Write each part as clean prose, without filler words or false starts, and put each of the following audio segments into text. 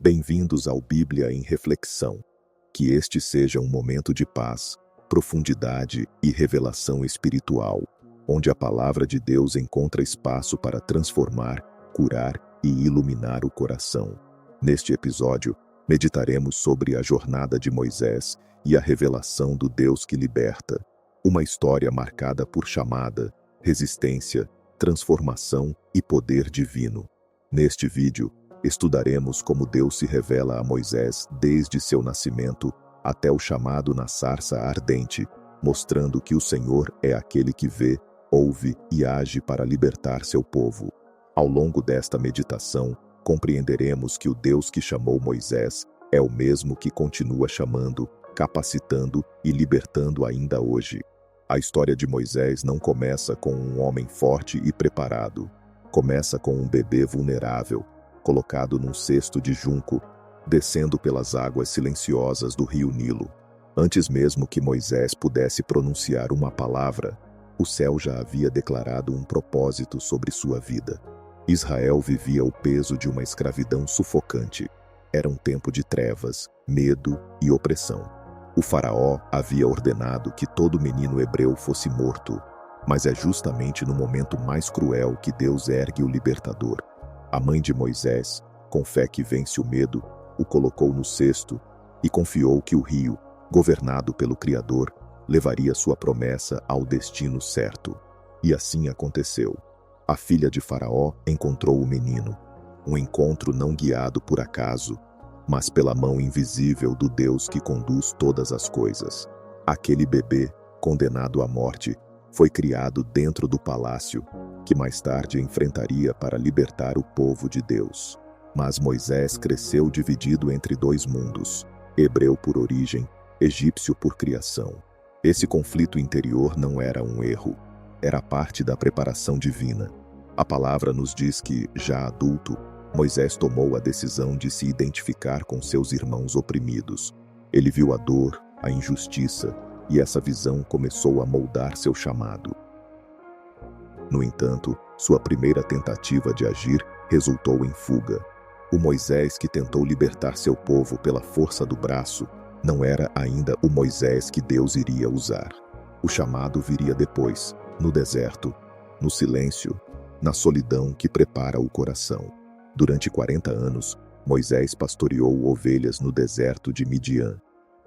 Bem-vindos ao Bíblia em Reflexão. Que este seja um momento de paz, profundidade e revelação espiritual, onde a palavra de Deus encontra espaço para transformar, curar e iluminar o coração. Neste episódio, meditaremos sobre a jornada de Moisés e a revelação do Deus que liberta. Uma história marcada por chamada, resistência, transformação e poder divino. Neste vídeo, estudaremos como Deus se revela a Moisés desde seu nascimento até o chamado na sarça ardente, mostrando que o Senhor é aquele que vê, ouve e age para libertar seu povo. Ao longo desta meditação, compreenderemos que o Deus que chamou Moisés é o mesmo que continua chamando, capacitando e libertando ainda hoje. A história de Moisés não começa com um homem forte e preparado. Começa com um bebê vulnerável, colocado num cesto de junco, descendo pelas águas silenciosas do rio Nilo. Antes mesmo que Moisés pudesse pronunciar uma palavra, o céu já havia declarado um propósito sobre sua vida. Israel vivia o peso de uma escravidão sufocante. Era um tempo de trevas, medo e opressão. O faraó havia ordenado que todo menino hebreu fosse morto, mas é justamente no momento mais cruel que Deus ergue o libertador. A mãe de Moisés, com fé que vence o medo, o colocou no cesto e confiou que o rio, governado pelo Criador, levaria sua promessa ao destino certo. E assim aconteceu. A filha de Faraó encontrou o menino, um encontro não guiado por acaso, mas pela mão invisível do Deus que conduz todas as coisas. Aquele bebê, condenado à morte, foi criado dentro do palácio, que mais tarde enfrentaria para libertar o povo de Deus. Mas Moisés cresceu dividido entre dois mundos, hebreu por origem, egípcio por criação. Esse conflito interior não era um erro, era parte da preparação divina. A palavra nos diz que, já adulto, Moisés tomou a decisão de se identificar com seus irmãos oprimidos. Ele viu a dor, a injustiça, e essa visão começou a moldar seu chamado. No entanto, sua primeira tentativa de agir resultou em fuga. O Moisés que tentou libertar seu povo pela força do braço não era ainda o Moisés que Deus iria usar. O chamado viria depois, no deserto, no silêncio, na solidão que prepara o coração. Durante 40 anos, Moisés pastoreou ovelhas no deserto de Midian.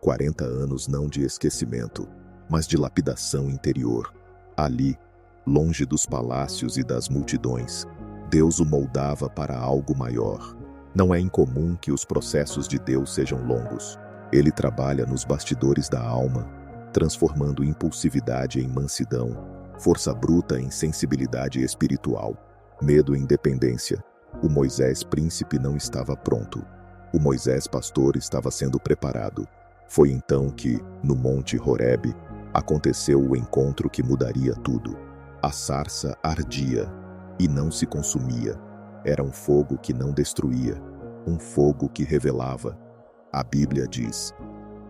40 anos não de esquecimento, mas de lapidação interior. Ali, longe dos palácios e das multidões, Deus o moldava para algo maior. Não é incomum que os processos de Deus sejam longos. Ele trabalha nos bastidores da alma, transformando impulsividade em mansidão, força bruta em sensibilidade espiritual, medo em dependência. O Moisés príncipe não estava pronto. O Moisés pastor estava sendo preparado. Foi então que, no Monte Horebe, aconteceu o encontro que mudaria tudo. A sarça ardia e não se consumia. Era um fogo que não destruía, um fogo que revelava. A Bíblia diz: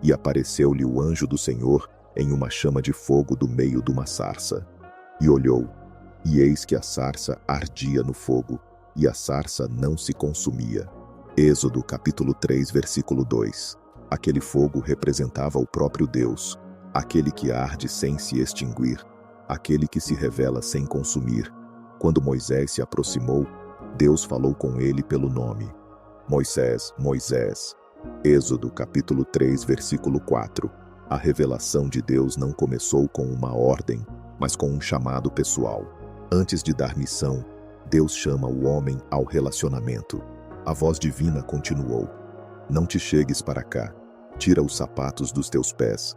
"E apareceu-lhe o anjo do Senhor em uma chama de fogo do meio de uma sarça. E olhou, e eis que a sarça ardia no fogo, e a sarça não se consumia." Êxodo capítulo 3, versículo 2. Aquele fogo representava o próprio Deus, aquele que arde sem se extinguir, aquele que se revela sem consumir. Quando Moisés se aproximou, Deus falou com ele pelo nome: "Moisés, Moisés." Êxodo capítulo 3, versículo 4. A revelação de Deus não começou com uma ordem, mas com um chamado pessoal. Antes de dar missão, Deus chama o homem ao relacionamento. A voz divina continuou: "Não te chegues para cá, tira os sapatos dos teus pés,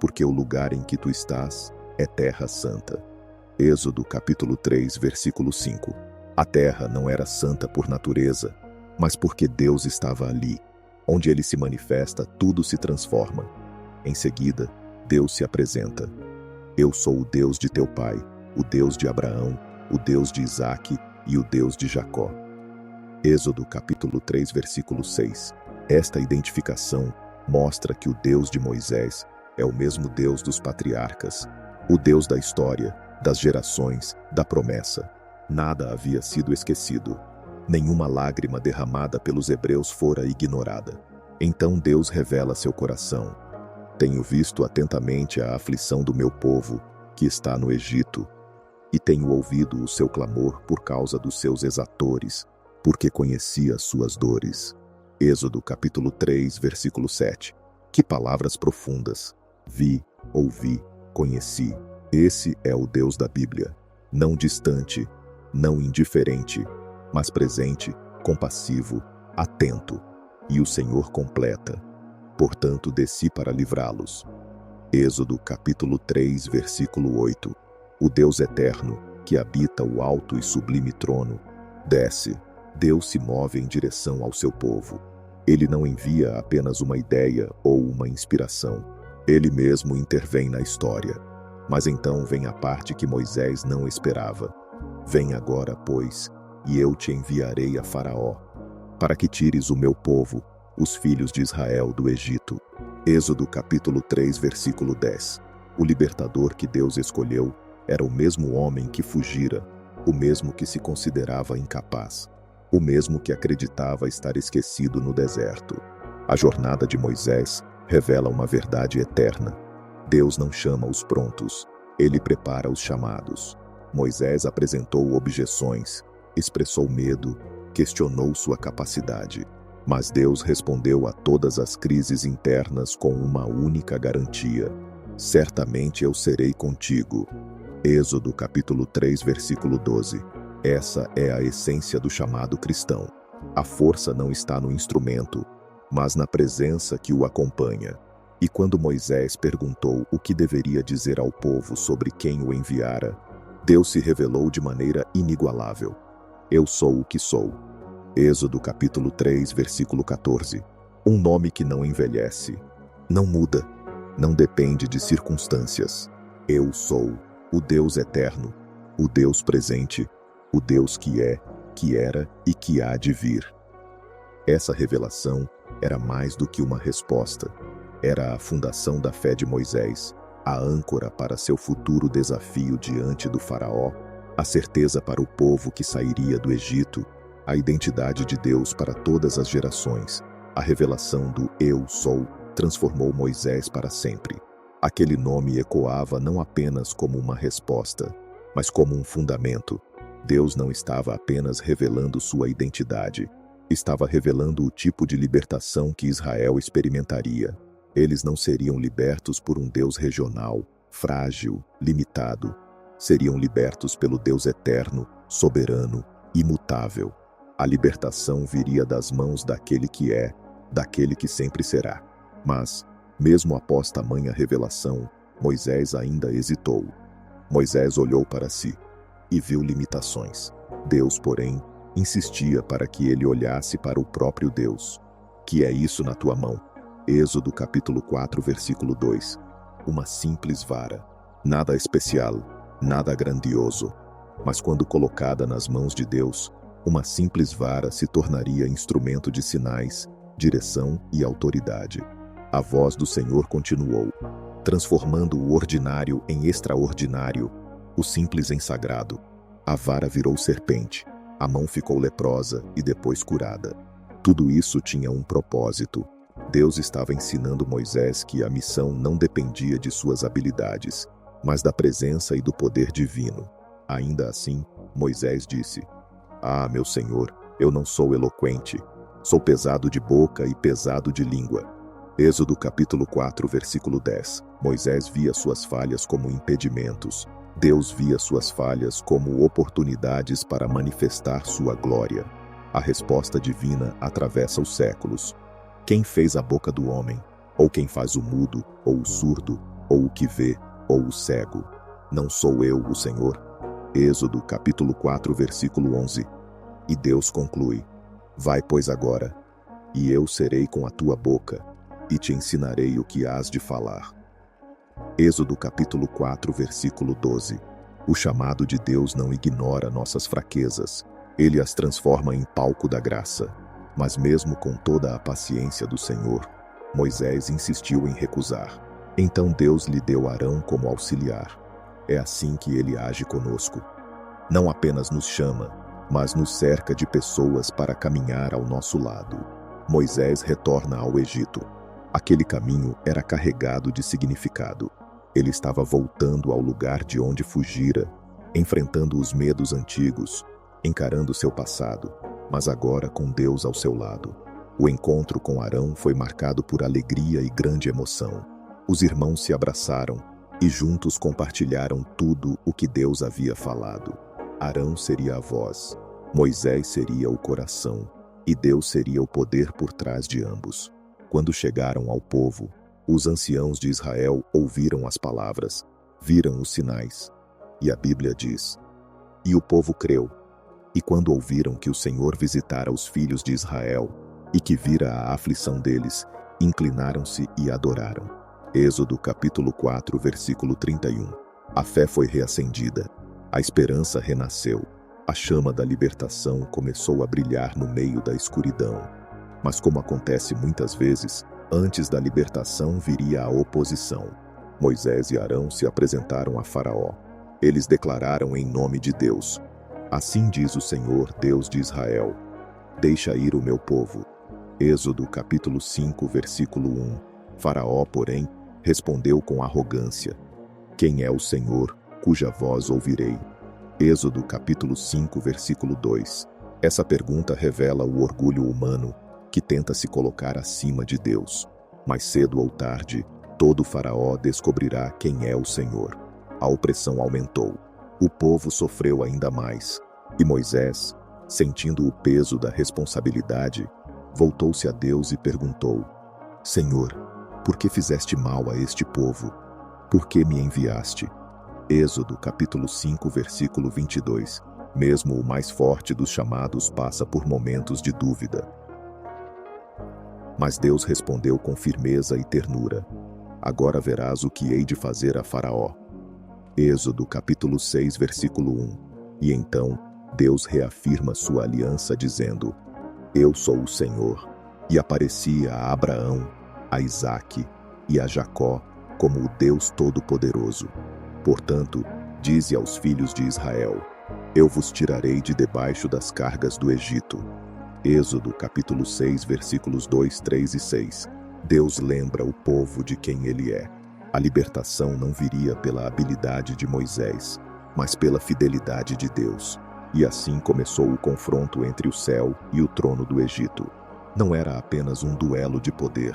porque o lugar em que tu estás é terra santa." Êxodo capítulo 3, versículo 5. A terra não era santa por natureza, mas porque Deus estava ali. Onde ele se manifesta, tudo se transforma. Em seguida, Deus se apresenta: "Eu sou o Deus de teu pai, o Deus de Abraão, o Deus de Isaque e o Deus de Jacó." Êxodo capítulo 3, versículo 6. Esta identificação mostra que o Deus de Moisés é o mesmo Deus dos patriarcas, o Deus da história, das gerações, da promessa. Nada havia sido esquecido. Nenhuma lágrima derramada pelos hebreus fora ignorada. Então Deus revela seu coração. Tenho visto atentamente a aflição do meu povo, que está no Egito, e tenho ouvido o seu clamor por causa dos seus exatores, porque conheci as suas dores. Êxodo capítulo 3, versículo 7. Que palavras profundas! Vi, ouvi, conheci. Esse é o Deus da Bíblia. Não distante, não indiferente, mas presente, compassivo, atento. E o Senhor completa. Portanto, desci para livrá-los. Êxodo capítulo 3, versículo 8. O Deus eterno, que habita o alto e sublime trono, desce. Deus se move em direção ao seu povo. Ele não envia apenas uma ideia ou uma inspiração. Ele mesmo intervém na história. Mas então vem a parte que Moisés não esperava. Vem agora, pois, e eu te enviarei a Faraó, para que tires o meu povo, os filhos de Israel, do Egito. Êxodo capítulo 3, versículo 10. O libertador que Deus escolheu era o mesmo homem que fugira, o mesmo que se considerava incapaz, o mesmo que acreditava estar esquecido no deserto. A jornada de Moisés revela uma verdade eterna. Deus não chama os prontos, ele prepara os chamados. Moisés apresentou objeções, expressou medo, questionou sua capacidade. Mas Deus respondeu a todas as crises internas com uma única garantia: certamente eu serei contigo. Êxodo capítulo 3, versículo 12. Essa é a essência do chamado cristão. A força não está no instrumento, mas na presença que o acompanha. E quando Moisés perguntou o que deveria dizer ao povo sobre quem o enviara, Deus se revelou de maneira inigualável: eu sou o que sou. Êxodo capítulo 3, versículo 14. Um nome que não envelhece, não muda, não depende de circunstâncias. Eu sou o Deus eterno, o Deus presente, o Deus que é, que era e que há de vir. Essa revelação era mais do que uma resposta. Era a fundação da fé de Moisés, a âncora para seu futuro desafio diante do Faraó, a certeza para o povo que sairia do Egito, a identidade de Deus para todas as gerações. A revelação do Eu Sou transformou Moisés para sempre. Aquele nome ecoava não apenas como uma resposta, mas como um fundamento. Deus não estava apenas revelando sua identidade, estava revelando o tipo de libertação que Israel experimentaria. Eles não seriam libertos por um Deus regional, frágil, limitado. Seriam libertos pelo Deus eterno, soberano, imutável. A libertação viria das mãos daquele que é, daquele que sempre será. Mas, mesmo após tamanha revelação, Moisés ainda hesitou. Moisés olhou para si e viu limitações. Deus, porém, insistia para que ele olhasse para o próprio Deus. Que é isso na tua mão? Êxodo capítulo 4, versículo 2. Uma simples vara. Nada especial, nada grandioso. Mas quando colocada nas mãos de Deus, uma simples vara se tornaria instrumento de sinais, direção e autoridade. A voz do Senhor continuou, transformando o ordinário em extraordinário, o simples em sagrado. A vara virou serpente, a mão ficou leprosa e depois curada. Tudo isso tinha um propósito. Deus estava ensinando Moisés que a missão não dependia de suas habilidades, mas da presença e do poder divino. Ainda assim, Moisés disse: Ah, meu Senhor, eu não sou eloquente. Sou pesado de boca e pesado de língua. Êxodo capítulo 4, versículo 10. Moisés via suas falhas como impedimentos. Deus via suas falhas como oportunidades para manifestar sua glória. A resposta divina atravessa os séculos. Quem fez a boca do homem? Ou quem faz o mudo, ou o surdo, ou o que vê, ou o cego? Não sou eu, o Senhor? Êxodo capítulo 4, versículo 11. E Deus conclui: Vai, pois, agora, e eu serei com a tua boca, e te ensinarei o que hás de falar. Êxodo capítulo 4, versículo 12. O chamado de Deus não ignora nossas fraquezas, ele as transforma em palco da graça. Mas mesmo com toda a paciência do Senhor, Moisés insistiu em recusar. Então Deus lhe deu Arão como auxiliar. É assim que ele age conosco. Não apenas nos chama, mas nos cerca de pessoas para caminhar ao nosso lado. Moisés retorna ao Egito. Aquele caminho era carregado de significado. Ele estava voltando ao lugar de onde fugira, enfrentando os medos antigos, encarando seu passado, mas agora com Deus ao seu lado. O encontro com Arão foi marcado por alegria e grande emoção. Os irmãos se abraçaram e juntos compartilharam tudo o que Deus havia falado. Arão seria a voz, Moisés seria o coração, e Deus seria o poder por trás de ambos. Quando chegaram ao povo, os anciãos de Israel ouviram as palavras, viram os sinais. E a Bíblia diz: e o povo creu. E quando ouviram que o Senhor visitara os filhos de Israel, e que vira a aflição deles, inclinaram-se e adoraram. Êxodo capítulo 4, versículo 31. A fé foi reacendida, a esperança renasceu, a chama da libertação começou a brilhar no meio da escuridão. Mas como acontece muitas vezes, antes da libertação viria a oposição. Moisés e Arão se apresentaram a Faraó. Eles declararam em nome de Deus: assim diz o Senhor, Deus de Israel: deixa ir o meu povo. Êxodo capítulo 5, versículo 1. Faraó, porém, respondeu com arrogância: quem é o Senhor, cuja voz ouvirei? Êxodo capítulo 5, versículo 2. Essa pergunta revela o orgulho humano que tenta se colocar acima de Deus. Mais cedo ou tarde, todo Faraó descobrirá quem é o Senhor. A opressão aumentou. O povo sofreu ainda mais. E Moisés, sentindo o peso da responsabilidade, voltou-se a Deus e perguntou: Senhor, por que fizeste mal a este povo? Por que me enviaste? Êxodo capítulo 5, versículo 22. Mesmo o mais forte dos chamados passa por momentos de dúvida. Mas Deus respondeu com firmeza e ternura: agora verás o que hei de fazer a Faraó. Êxodo capítulo 6, versículo 1. E então, Deus reafirma sua aliança dizendo: eu sou o Senhor. E aparecia a Abraão, a Isaque e a Jacó como o Deus Todo-Poderoso. Portanto, dize aos filhos de Israel: eu vos tirarei de debaixo das cargas do Egito. Êxodo capítulo 6, versículos 2, 3 e 6. Deus lembra o povo de quem ele é. A libertação não viria pela habilidade de Moisés, mas pela fidelidade de Deus. E assim começou o confronto entre o céu e o trono do Egito. Não era apenas um duelo de poder,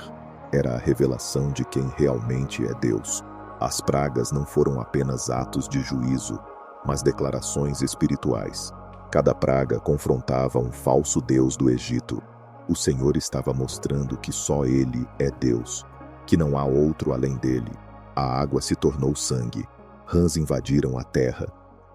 era a revelação de quem realmente é Deus. As pragas não foram apenas atos de juízo, mas declarações espirituais. Cada praga confrontava um falso deus do Egito. O Senhor estava mostrando que só Ele é Deus, que não há outro além dele. A água se tornou sangue, rãs invadiram a terra,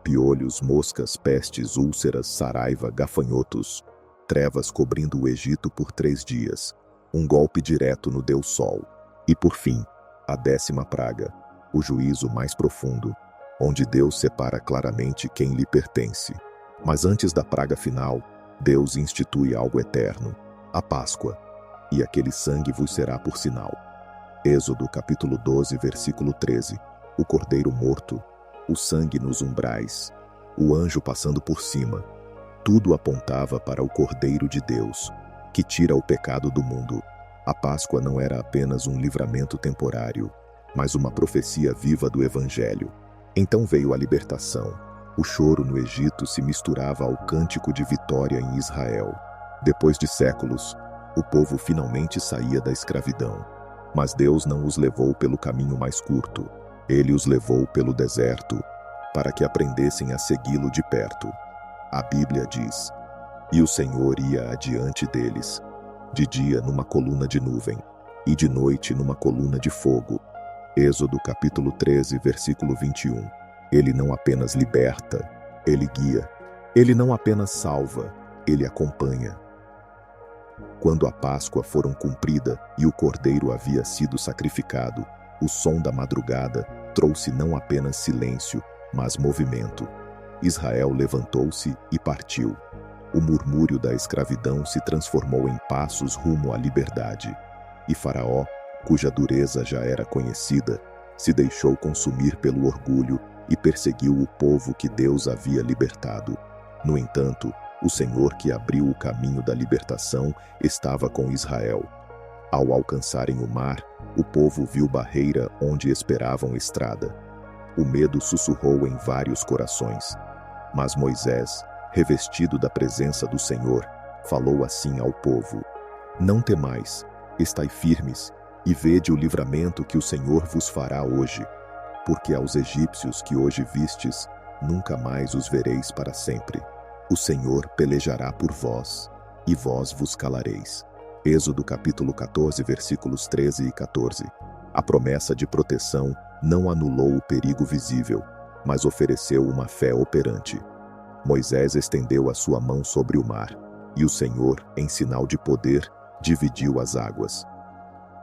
piolhos, moscas, pestes, úlceras, saraiva, gafanhotos, trevas cobrindo o Egito por 3 dias, um golpe direto no Deus Sol. E por fim, a 10ª praga, o juízo mais profundo, onde Deus separa claramente quem lhe pertence. Mas antes da praga final, Deus institui algo eterno, a Páscoa, e aquele sangue vos será por sinal. Êxodo capítulo 12, versículo 13. O cordeiro morto, o sangue nos umbrais, o anjo passando por cima. Tudo apontava para o Cordeiro de Deus, que tira o pecado do mundo. A Páscoa não era apenas um livramento temporário, mas uma profecia viva do Evangelho. Então veio a libertação. O choro no Egito se misturava ao cântico de vitória em Israel. Depois de séculos, o povo finalmente saía da escravidão. Mas Deus não os levou pelo caminho mais curto. Ele os levou pelo deserto, para que aprendessem a segui-lo de perto. A Bíblia diz: e o Senhor ia adiante deles, de dia numa coluna de nuvem, e de noite numa coluna de fogo. Êxodo capítulo 13, versículo 21. Ele não apenas liberta, ele guia. Ele não apenas salva, ele acompanha. Quando a Páscoa foram cumprida e o cordeiro havia sido sacrificado, o som da madrugada trouxe não apenas silêncio, mas movimento. Israel levantou-se e partiu. O murmúrio da escravidão se transformou em passos rumo à liberdade. E Faraó, cuja dureza já era conhecida, se deixou consumir pelo orgulho e perseguiu o povo que Deus havia libertado. No entanto, O Senhor que abriu o caminho da libertação estava com Israel. Ao alcançarem o mar, o povo viu barreira onde esperavam estrada. O medo sussurrou em vários corações. Mas Moisés, revestido da presença do Senhor, falou assim ao povo: Não temais, estai firmes, e vede o livramento que o Senhor vos fará hoje. Porque aos egípcios que hoje vistes, nunca mais os vereis para sempre. O Senhor pelejará por vós, e vós vos calareis. Êxodo capítulo 14, versículos 13 e 14. A promessa de proteção não anulou o perigo visível, mas ofereceu uma fé operante. Moisés estendeu a sua mão sobre o mar, e o Senhor, em sinal de poder, dividiu as águas.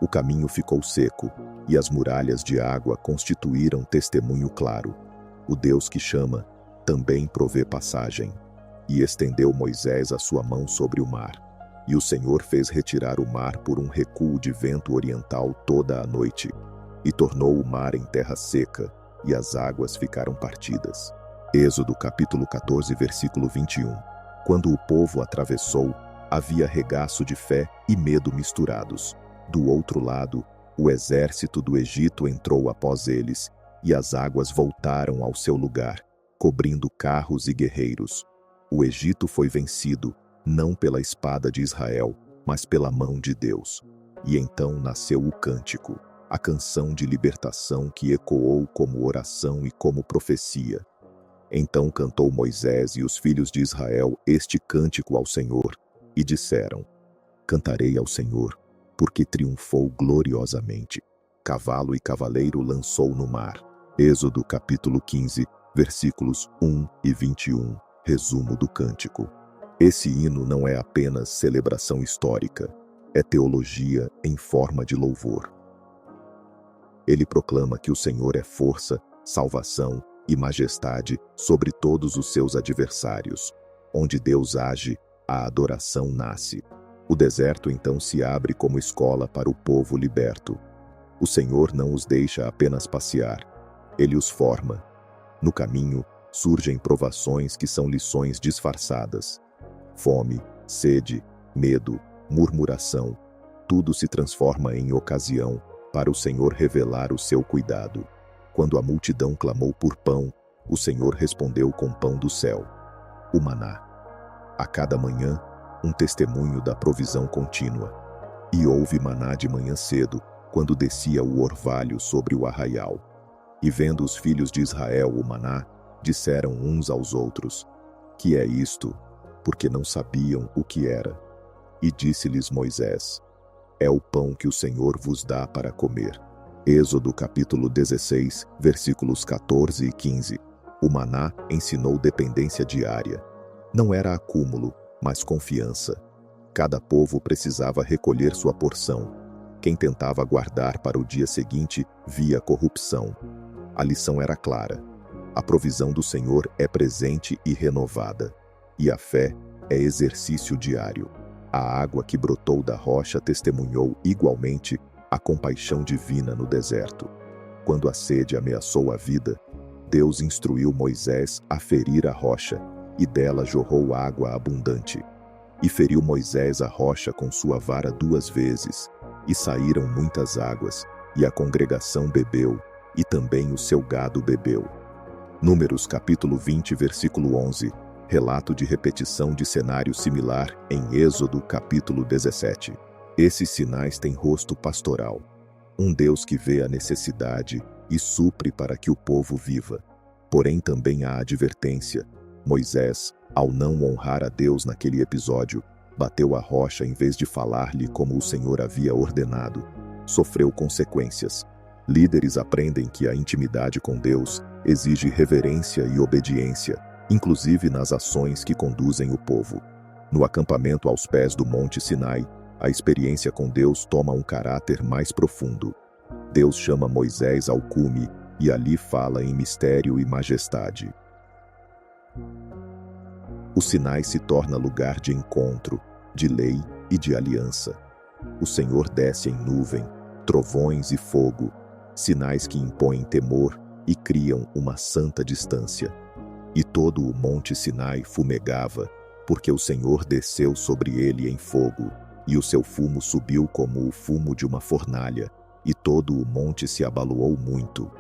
O caminho ficou seco, e as muralhas de água constituíram testemunho claro. O Deus que chama também provê passagem. E estendeu Moisés a sua mão sobre o mar. E o Senhor fez retirar o mar por um recuo de vento oriental toda a noite, e tornou o mar em terra seca, e as águas ficaram partidas. Êxodo capítulo 14, versículo 21. Quando o povo atravessou, havia regaço de fé e medo misturados. Do outro lado, o exército do Egito entrou após eles, e as águas voltaram ao seu lugar, cobrindo carros e guerreiros. O Egito foi vencido, não pela espada de Israel, mas pela mão de Deus. E então nasceu o cântico, a canção de libertação que ecoou como oração e como profecia. Então cantou Moisés e os filhos de Israel este cântico ao Senhor, e disseram: Cantarei ao Senhor, porque triunfou gloriosamente. Cavalo e cavaleiro lançou no mar. Êxodo capítulo 15, versículos 1 e 21, resumo do cântico. Esse hino não é apenas celebração histórica, é teologia em forma de louvor. Ele proclama que o Senhor é força, salvação e majestade sobre todos os seus adversários. Onde Deus age, a adoração nasce. O deserto então se abre como escola para o povo liberto. O Senhor não os deixa apenas passear, Ele os forma. No caminho, surgem provações que são lições disfarçadas. Fome, sede, medo, murmuração, tudo se transforma em ocasião para o Senhor revelar o seu cuidado. Quando a multidão clamou por pão, o Senhor respondeu com pão do céu, o maná. A cada manhã, um testemunho da provisão contínua. E houve maná de manhã cedo, quando descia o orvalho sobre o arraial. E vendo os filhos de Israel o maná, disseram uns aos outros: Que é isto? Porque não sabiam o que era. E disse-lhes Moisés: É o pão que o Senhor vos dá para comer. Êxodo capítulo 16, versículos 14 e 15. O maná ensinou dependência diária. Não era acúmulo, mas confiança. Cada povo precisava recolher sua porção. Quem tentava guardar para o dia seguinte via corrupção. A lição era clara. A provisão do Senhor é presente e renovada. E a fé é exercício diário. A água que brotou da rocha testemunhou igualmente a compaixão divina no deserto. Quando a sede ameaçou a vida, Deus instruiu Moisés a ferir a rocha, e dela jorrou água abundante. E feriu Moisés a rocha com sua vara 2 vezes, e saíram muitas águas, e a congregação bebeu, e também o seu gado bebeu. Números capítulo 20, versículo 11. Relato de repetição de cenário similar em Êxodo capítulo 17. Esses sinais têm rosto pastoral. Um Deus que vê a necessidade e supre para que o povo viva. Porém também há advertência. Moisés, ao não honrar a Deus naquele episódio, bateu a rocha em vez de falar-lhe como o Senhor havia ordenado. Sofreu consequências. Líderes aprendem que a intimidade com Deus exige reverência e obediência, inclusive nas ações que conduzem o povo. No acampamento aos pés do Monte Sinai, a experiência com Deus toma um caráter mais profundo. Deus chama Moisés ao cume e ali fala em mistério e majestade. O Sinai se torna lugar de encontro, de lei e de aliança. O Senhor desce em nuvem, trovões e fogo, sinais que impõem temor e criam uma santa distância. E todo o Monte Sinai fumegava, porque o Senhor desceu sobre ele em fogo, e o seu fumo subiu como o fumo de uma fornalha, e todo o monte se abalou muito.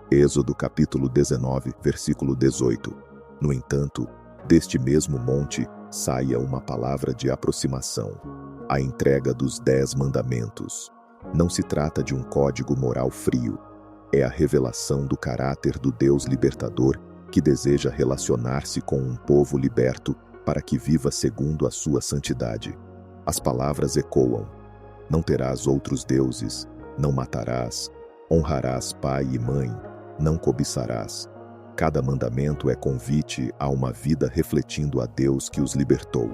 Êxodo capítulo 19, versículo 18. No entanto, deste mesmo monte saia uma palavra de aproximação, a entrega dos 10 mandamentos. Não se trata de um código moral frio, é a revelação do caráter do Deus libertador que deseja relacionar-se com um povo liberto para que viva segundo a sua santidade. As palavras ecoam: não terás outros deuses, não matarás, honrarás pai e mãe, não cobiçarás. Cada mandamento é convite a uma vida refletindo a Deus que os libertou.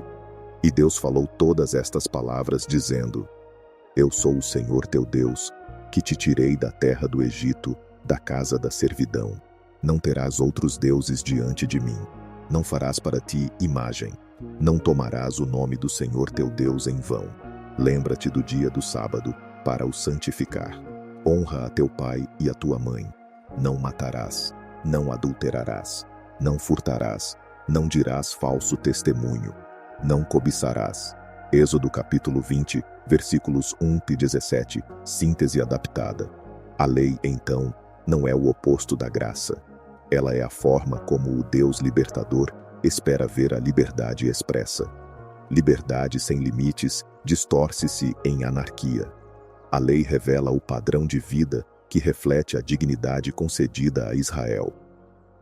E Deus falou todas estas palavras dizendo: eu sou o Senhor teu Deus, que te tirei da terra do Egito, da casa da servidão. Não terás outros deuses diante de mim. Não farás para ti imagem. Não tomarás o nome do Senhor teu Deus em vão. Lembra-te do dia do sábado, para o santificar. Honra a teu pai e a tua mãe. Não matarás. Não adulterarás. Não furtarás. Não dirás falso testemunho. Não cobiçarás. Êxodo capítulo 20, versículos 1 e 17, síntese adaptada. A lei, então, não é o oposto da graça. Ela é a forma como o Deus libertador espera ver a liberdade expressa. Liberdade sem limites distorce-se em anarquia. A lei revela o padrão de vida que reflete a dignidade concedida a Israel.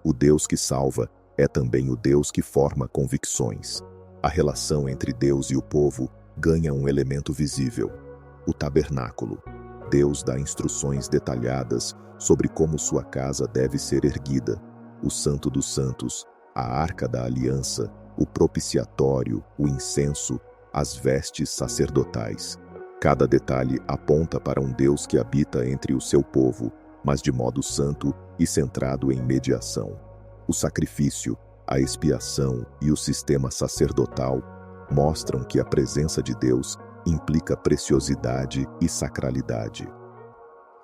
O Deus que salva é também o Deus que forma convicções. A relação entre Deus e o povo ganha um elemento visível: o tabernáculo. Deus dá instruções detalhadas sobre como sua casa deve ser erguida, o Santo dos Santos, a Arca da Aliança, o propiciatório, o incenso, as vestes sacerdotais. Cada detalhe aponta para um Deus que habita entre o seu povo, mas de modo santo e centrado em mediação. O sacrifício, a expiação e o sistema sacerdotal mostram que a presença de Deus implica preciosidade e sacralidade.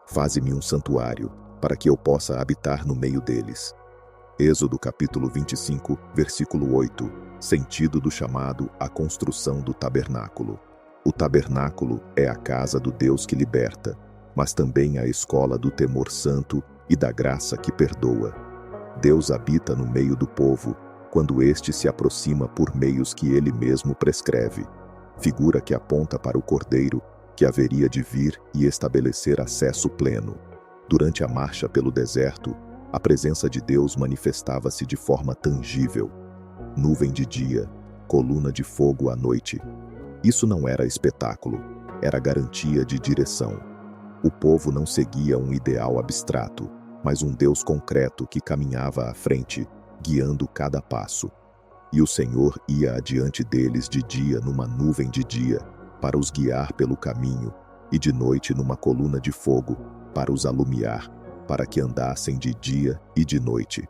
Faze-me um santuário, para que eu possa habitar no meio deles. Êxodo capítulo 25, versículo 8, sentido do chamado à construção do tabernáculo. O tabernáculo é a casa do Deus que liberta, mas também a escola do temor santo e da graça que perdoa. Deus habita no meio do povo, quando este se aproxima por meios que ele mesmo prescreve, figura que aponta para o Cordeiro, que haveria de vir e estabelecer acesso pleno. Durante a marcha pelo deserto, a presença de Deus manifestava-se de forma tangível. Nuvem de dia, coluna de fogo à noite. Isso não era espetáculo, era garantia de direção. O povo não seguia um ideal abstrato, mas um Deus concreto que caminhava à frente, guiando cada passo. E o Senhor ia adiante deles de dia numa nuvem de dia, para os guiar pelo caminho, e de noite numa coluna de fogo, para os alumiar, para que andassem de dia e de noite.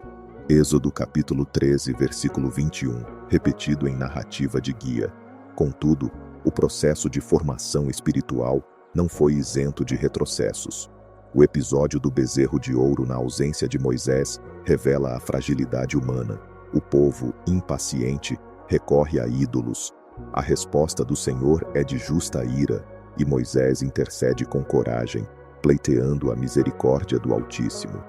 Êxodo capítulo 13, versículo 21, repetido em narrativa de guia. Contudo, o processo de formação espiritual não foi isento de retrocessos. O episódio do bezerro de ouro na ausência de Moisés revela a fragilidade humana. O povo, impaciente, recorre a ídolos. A resposta do Senhor é de justa ira, e Moisés intercede com coragem, pleiteando a misericórdia do Altíssimo.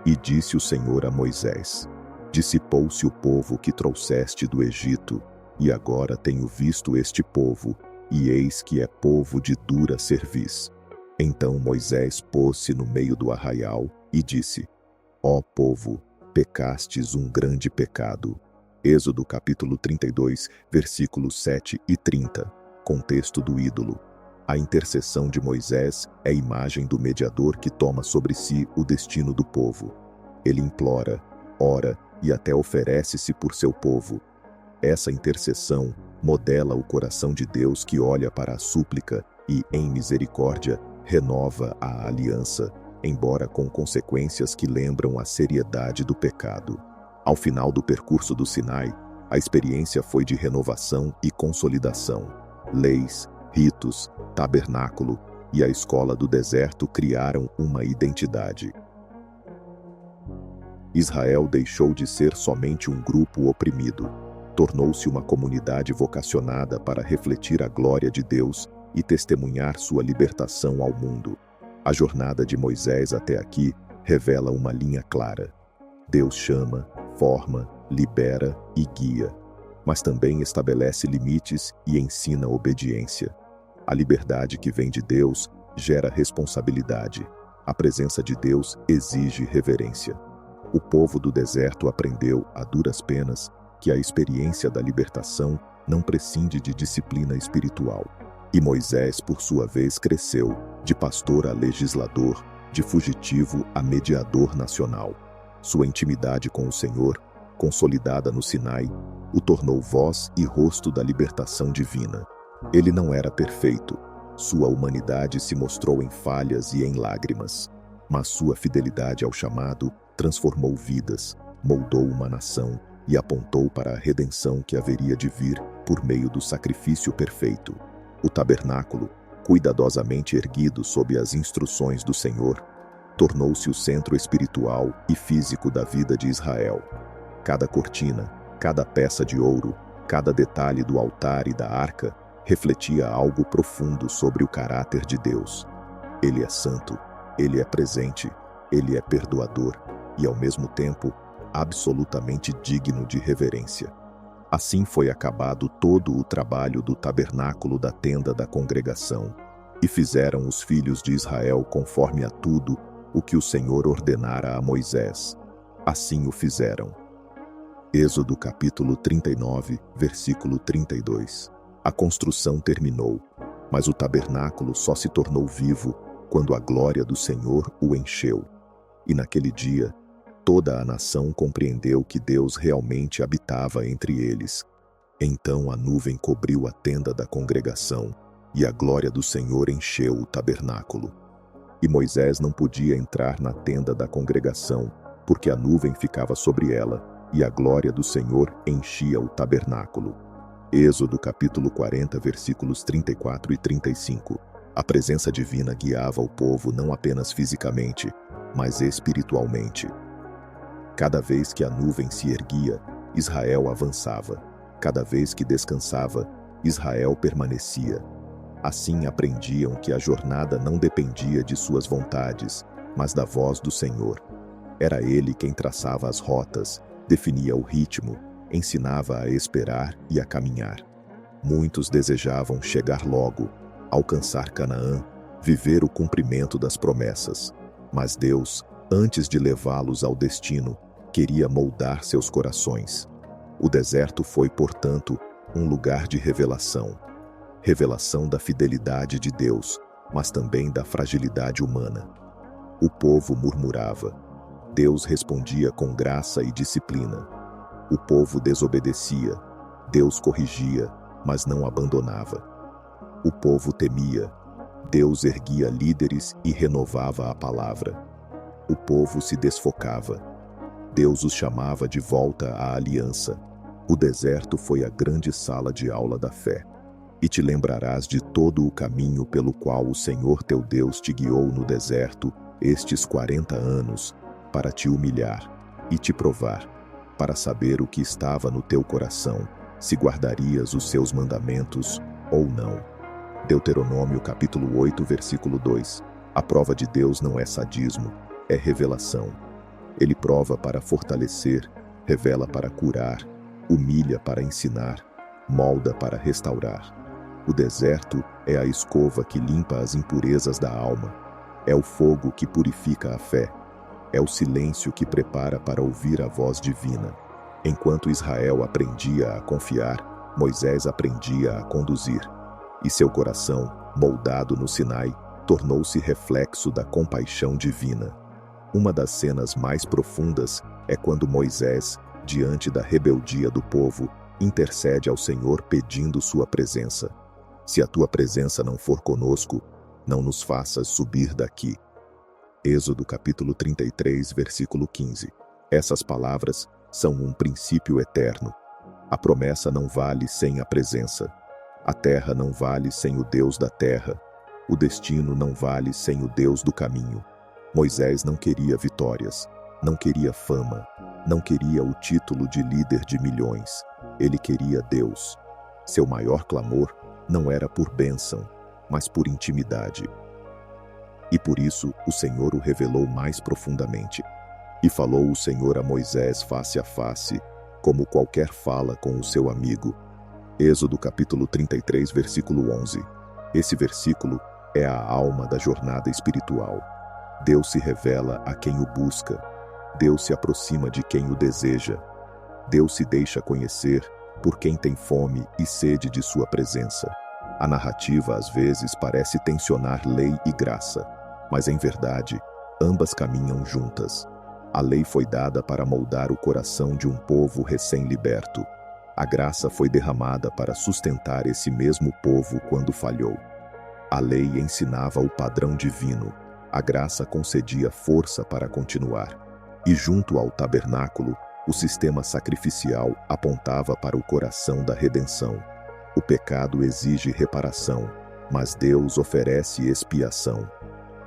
E disse o Senhor a Moisés: dissipou-se o povo que trouxeste do Egito, e agora tenho visto este povo, e eis que é povo de dura cerviz. Então Moisés pôs-se no meio do arraial e disse: ó povo, pecastes um grande pecado. Êxodo capítulo 32, versículos 7 e 30. Contexto do ídolo. A intercessão de Moisés é imagem do mediador que toma sobre si o destino do povo. Ele implora, ora e até oferece-se por seu povo. Essa intercessão modela o coração de Deus que olha para a súplica e, em misericórdia, renova a aliança, embora com consequências que lembram a seriedade do pecado. Ao final do percurso do Sinai, a experiência foi de renovação e consolidação. Leis, ritos, tabernáculo e a escola do deserto criaram uma identidade. Israel deixou de ser somente um grupo oprimido. tornou-se uma comunidade vocacionada para refletir a glória de Deus e testemunhar sua libertação ao mundo. A jornada de Moisés até aqui revela uma linha clara. Deus chama, forma, libera e guia, mas também estabelece limites e ensina obediência. A liberdade que vem de Deus gera responsabilidade. A presença de Deus exige reverência. O povo do deserto aprendeu, a duras penas, que a experiência da libertação não prescinde de disciplina espiritual. E Moisés, por sua vez, cresceu, de pastor a legislador, de fugitivo a mediador nacional. Sua intimidade com o Senhor, consolidada no Sinai, o tornou voz e rosto da libertação divina. Ele não era perfeito. Sua humanidade se mostrou em falhas e em lágrimas. Mas sua fidelidade ao chamado transformou vidas, moldou uma nação e apontou para a redenção que haveria de vir por meio do sacrifício perfeito. O tabernáculo, cuidadosamente erguido sob as instruções do Senhor, tornou-se o centro espiritual e físico da vida de Israel. Cada cortina, cada peça de ouro, cada detalhe do altar e da arca refletia algo profundo sobre o caráter de Deus. Ele é santo, ele é presente, ele é perdoador e, ao mesmo tempo, absolutamente digno de reverência. Assim foi acabado todo o trabalho do tabernáculo da tenda da congregação, e fizeram os filhos de Israel conforme a tudo o que o Senhor ordenara a Moisés. Assim o fizeram. Êxodo capítulo 39, versículo 32. A construção terminou, mas o tabernáculo só se tornou vivo quando a glória do Senhor o encheu. E naquele dia, toda a nação compreendeu que Deus realmente habitava entre eles. Então a nuvem cobriu a tenda da congregação, e a glória do Senhor encheu o tabernáculo. E Moisés não podia entrar na tenda da congregação, porque a nuvem ficava sobre ela, e a glória do Senhor enchia o tabernáculo. Êxodo capítulo 40, versículos 34 e 35. A presença divina guiava o povo não apenas fisicamente, mas espiritualmente. Cada vez que a nuvem se erguia, Israel avançava. Cada vez que descansava, Israel permanecia. Assim aprendiam que a jornada não dependia de suas vontades, mas da voz do Senhor. Era Ele quem traçava as rotas, definia o ritmo, ensinava a esperar e a caminhar. Muitos desejavam chegar logo, alcançar Canaã, viver o cumprimento das promessas. Mas Deus, antes de levá-los ao destino, queria moldar seus corações. O deserto foi, portanto, um lugar de revelação. Revelação da fidelidade de Deus, mas também da fragilidade humana. O povo murmurava. Deus respondia com graça e disciplina. O povo desobedecia. Deus corrigia, mas não abandonava. O povo temia. Deus erguia líderes e renovava a palavra. O povo se desfocava. Deus os chamava de volta à aliança. O deserto foi a grande sala de aula da fé. E te lembrarás de todo o caminho pelo qual o Senhor teu Deus te guiou no deserto estes 40 anos, para te humilhar e te provar, para saber o que estava no teu coração, se guardarias os seus mandamentos ou não. Deuteronômio capítulo 8, versículo 2. A prova de Deus não é sadismo, é revelação. Ele prova para fortalecer, revela para curar, humilha para ensinar, molda para restaurar. O deserto é a escova que limpa as impurezas da alma. É o fogo que purifica a fé. É o silêncio que prepara para ouvir a voz divina. Enquanto Israel aprendia a confiar, Moisés aprendia a conduzir. E seu coração, moldado no Sinai, tornou-se reflexo da compaixão divina. Uma das cenas mais profundas é quando Moisés, diante da rebeldia do povo, intercede ao Senhor pedindo sua presença. Se a tua presença não for conosco, não nos faças subir daqui. Êxodo capítulo 33, versículo 15. Essas palavras são um princípio eterno. A promessa não vale sem a presença. A terra não vale sem o Deus da terra. O destino não vale sem o Deus do caminho. Moisés não queria vitórias, não queria fama, não queria o título de líder de milhões. Ele queria Deus. Seu maior clamor não era por bênção, mas por intimidade. E por isso o Senhor o revelou mais profundamente. E falou o Senhor a Moisés face a face, como qualquer fala com o seu amigo. Êxodo capítulo 33, versículo 11. Esse versículo é a alma da jornada espiritual. Deus se revela a quem o busca. Deus se aproxima de quem o deseja. Deus se deixa conhecer por quem tem fome e sede de sua presença. A narrativa às vezes parece tensionar lei e graça, mas em verdade, ambas caminham juntas. A lei foi dada para moldar o coração de um povo recém-liberto. A graça foi derramada para sustentar esse mesmo povo quando falhou. A lei ensinava o padrão divino, a graça concedia força para continuar. E junto ao tabernáculo, o sistema sacrificial apontava para o coração da redenção. O pecado exige reparação, mas Deus oferece expiação.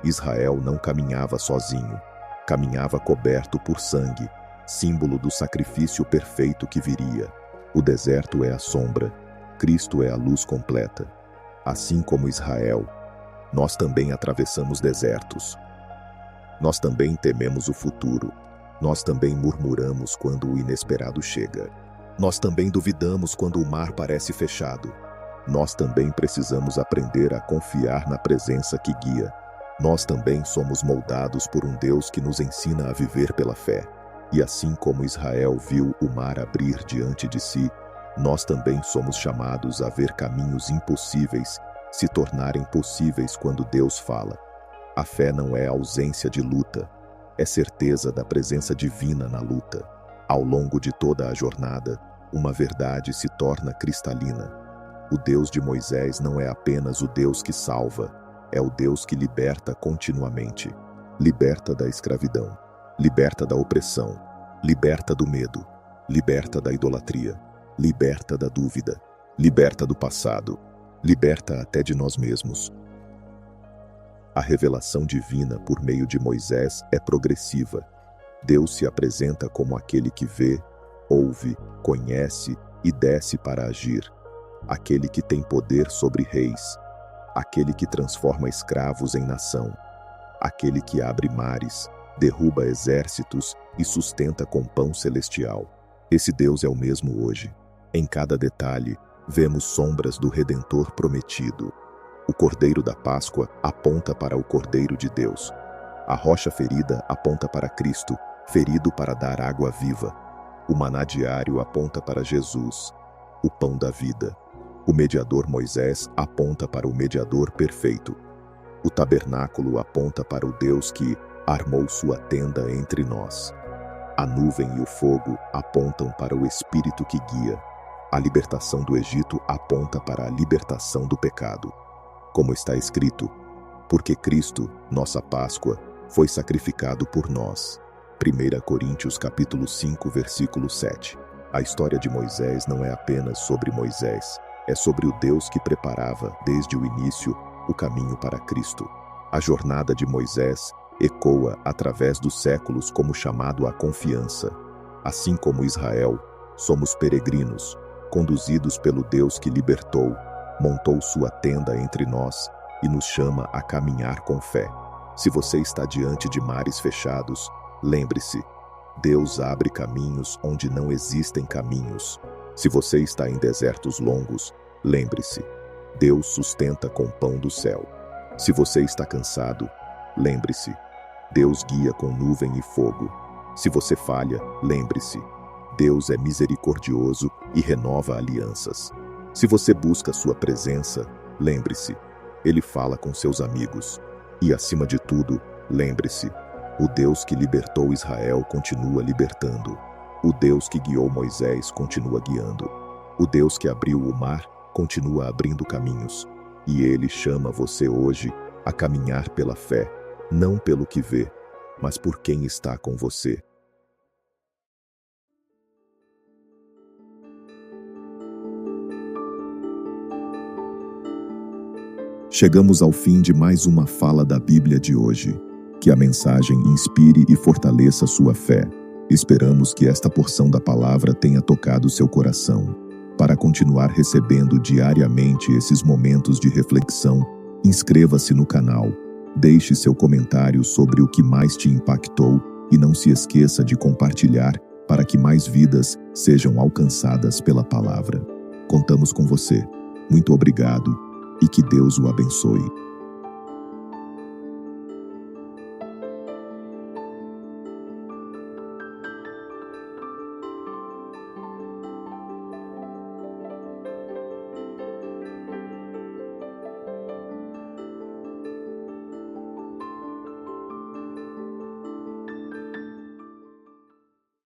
Israel não caminhava sozinho, caminhava coberto por sangue, símbolo do sacrifício perfeito que viria. O deserto é a sombra, Cristo é a luz completa. Assim como Israel, nós também atravessamos desertos. Nós também tememos o futuro. Nós também murmuramos quando o inesperado chega. Nós também duvidamos quando o mar parece fechado. Nós também precisamos aprender a confiar na presença que guia. Nós também somos moldados por um Deus que nos ensina a viver pela fé. E assim como Israel viu o mar abrir diante de si, nós também somos chamados a ver caminhos impossíveis se tornarem possíveis quando Deus fala. A fé não é ausência de luta, é certeza da presença divina na luta. Ao longo de toda a jornada, uma verdade se torna cristalina. O Deus de Moisés não é apenas o Deus que salva, é o Deus que liberta continuamente. Liberta da escravidão, liberta da opressão, liberta do medo, liberta da idolatria, liberta da dúvida, liberta do passado, liberta até de nós mesmos. A revelação divina por meio de Moisés é progressiva. Deus se apresenta como aquele que vê, ouve, conhece e desce para agir. Aquele que tem poder sobre reis. Aquele que transforma escravos em nação. Aquele que abre mares, derruba exércitos e sustenta com pão celestial. Esse Deus é o mesmo hoje. Em cada detalhe, vemos sombras do Redentor prometido. O Cordeiro da Páscoa aponta para o Cordeiro de Deus. A rocha ferida aponta para Cristo, ferido para dar água viva. O maná diário aponta para Jesus, o pão da vida. O mediador Moisés aponta para o mediador perfeito. O tabernáculo aponta para o Deus que armou sua tenda entre nós. A nuvem e o fogo apontam para o Espírito que guia. A libertação do Egito aponta para a libertação do pecado. Como está escrito, porque Cristo, nossa Páscoa, foi sacrificado por nós. 1 Coríntios capítulo 5, versículo 7. A história de Moisés não é apenas sobre Moisés, é sobre o Deus que preparava, desde o início, o caminho para Cristo. A jornada de Moisés ecoa através dos séculos como chamado à confiança. Assim como Israel, somos peregrinos, conduzidos pelo Deus que libertou, montou sua tenda entre nós e nos chama a caminhar com fé. Se você está diante de mares fechados, lembre-se, Deus abre caminhos onde não existem caminhos. Se você está em desertos longos, lembre-se, Deus sustenta com pão do céu. Se você está cansado, lembre-se, Deus guia com nuvem e fogo. Se você falha, lembre-se, Deus é misericordioso e renova alianças. Se você busca sua presença, lembre-se, Ele fala com seus amigos. E acima de tudo, lembre-se, o Deus que libertou Israel continua libertando. O Deus que guiou Moisés continua guiando. O Deus que abriu o mar continua abrindo caminhos. E Ele chama você hoje a caminhar pela fé, não pelo que vê, mas por quem está com você. Chegamos ao fim de mais uma fala da Bíblia de hoje. Que a mensagem inspire e fortaleça sua fé. Esperamos que esta porção da palavra tenha tocado seu coração. Para continuar recebendo diariamente esses momentos de reflexão, inscreva-se no canal, deixe seu comentário sobre o que mais te impactou e não se esqueça de compartilhar para que mais vidas sejam alcançadas pela palavra. Contamos com você. Muito obrigado e que Deus o abençoe.